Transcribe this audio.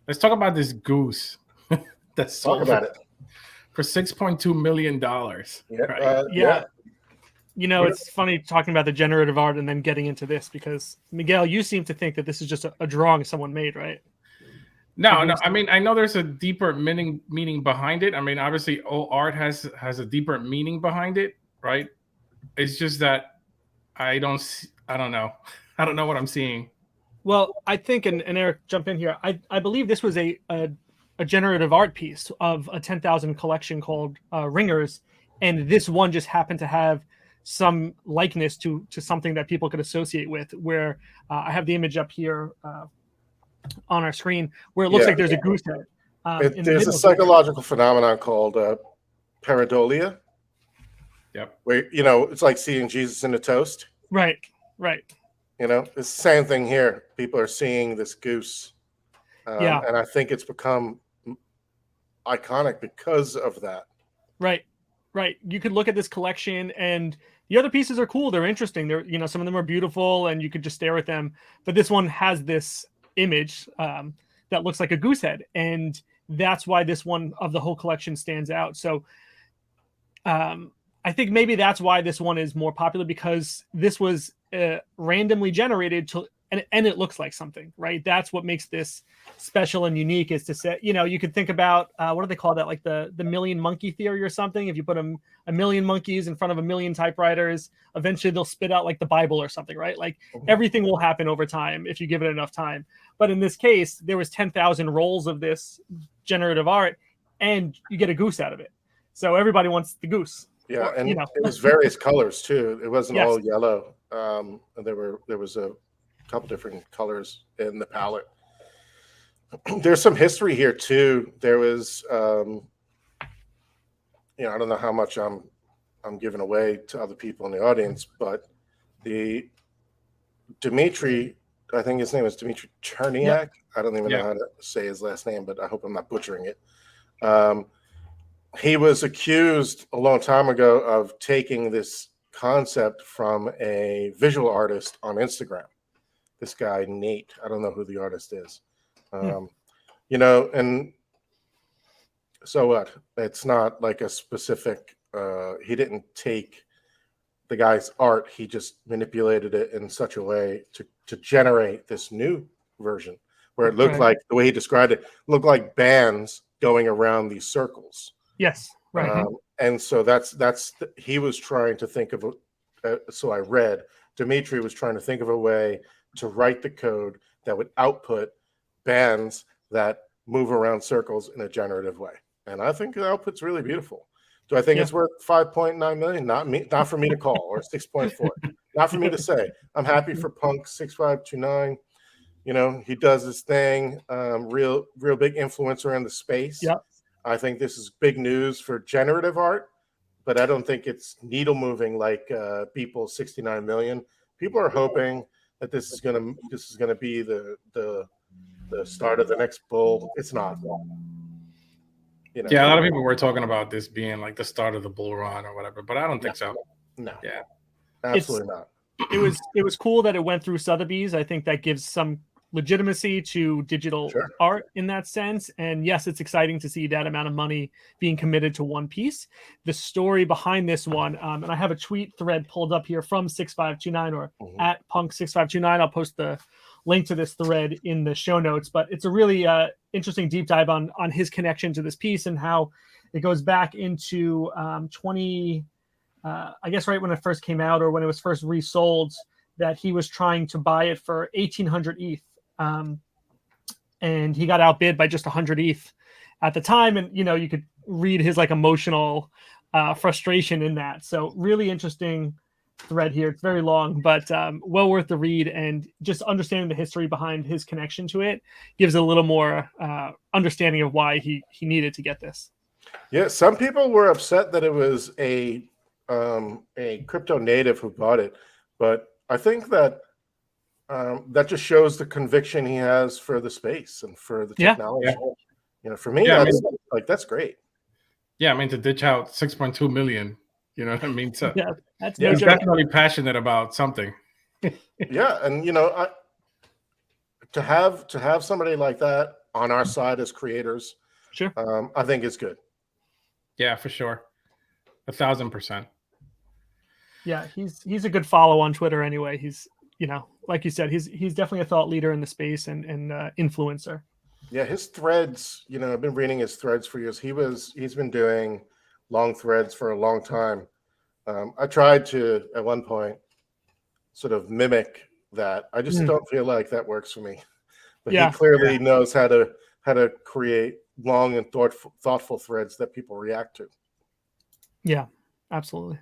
Let's talk about this goose that's sold about it. for $6.2 million. Yeah, right? Yeah. You know, it's funny talking about the generative art and then getting into this because, Miguel, you seem to think that this is just a drawing someone made, right? No. I mean, I know there's a deeper meaning behind it. I mean, obviously, all art has a deeper meaning behind it, right? It's just that I don't know. I don't know what I'm seeing. Well, I think, and Eric, jump in here. I believe this was a generative art piece of a 10,000 collection called Ringers, and this one just happened to have some likeness to something that people could associate with. Where I have the image up here on our screen, where it looks like there's a goose head. There's a psychological phenomenon called pareidolia. Yep. Where it's like seeing Jesus in a toast. Right. It's the same thing here. People are seeing this goose. And I think it's become iconic because of that. Right. You could look at this collection, and the other pieces are cool. They're interesting. They're, some of them are beautiful, and you could just stare at them. But this one has this image that looks like a goose head, and that's why this one of the whole collection stands out. So I think maybe that's why this one is more popular, because this was randomly generated and it looks like something, right? That's what makes this special and unique, is to say, you could think about, what do they call that? Like the million monkey theory or something. If you put a million monkeys in front of a million typewriters, eventually they'll spit out like the Bible or something, right? Like everything will happen over time if you give it enough time. But in this case, there was 10,000 rolls of this generative art, and you get a goose out of it. So everybody wants the goose. Yeah, and it was various colors too. It wasn't all yellow. There was a couple different colors in the palette. There's some history here too. There was, I don't know how much I'm giving away to other people in the audience, but the Dmitry, I think his name is Dmitry Cherniak. Yep. I don't even know how to say his last name, but I hope I'm not butchering it. He was accused a long time ago of taking this concept from a visual artist on Instagram. This guy, Nate, I don't know who the artist is. And so what? It's not like a specific, he didn't take the guy's art. He just manipulated it in such a way to generate this new version where it looked like, the way he described it, looked like bands going around these circles. Yes. Right. And so he was trying to think of, so I read, Dmitry was trying to think of a way to write the code that would output bands that move around circles in a generative way. And I think the output's really beautiful. Do I think it's worth 5.9 million? Not for me to call, or 6.4. Not for me to say. I'm happy for Punk 6529. He does his thing. Real big influencer in the space. Yeah. I think this is big news for generative art, but I don't think it's needle moving like Beeple's 69 million. People are hoping that this is gonna be the start of the next bull. It's not. Yeah, a lot of people were talking about this being like the start of the bull run or whatever, but I don't think so. No. Yeah. Absolutely not. It was cool that it went through Sotheby's. I think that gives some legitimacy to digital art in that sense. And yes, it's exciting to see that amount of money being committed to one piece. The story behind this one, and I have a tweet thread pulled up here from 6529 or at Punk 6529. I'll post the link to this thread in the show notes, but it's a really interesting deep dive on his connection to this piece and how it goes back into I guess right when it first came out or when it was first resold, that he was trying to buy it for 1,800 ETH. And he got outbid by just 100 ETH at the time. And, you could read his emotional frustration in that. So really interesting thread here. It's very long, but well worth the read. And just understanding the history behind his connection to it gives a little more understanding of why he needed to get this. Yeah, some people were upset that it was a crypto native who bought it, but I think that that just shows the conviction he has for the space and for the technology. For me, that's great. Yeah, I mean, to ditch out 6.2 million, you know what I mean? So that's he's definitely passionate about something. Yeah, and to have somebody like that on our side as creators, Sure. I think is good. Yeah, for sure. 1,000%. Yeah, he's a good follow on Twitter anyway. He's, you know, like you said, he's definitely a thought leader in the space and influencer. Yeah, his threads, you know, I've been reading his threads for years. He's been doing long threads for a long time. I tried to at one point sort of mimic that. I just don't feel like that works for me. But he clearly knows how to create long and thoughtful threads that people react to. Yeah, absolutely.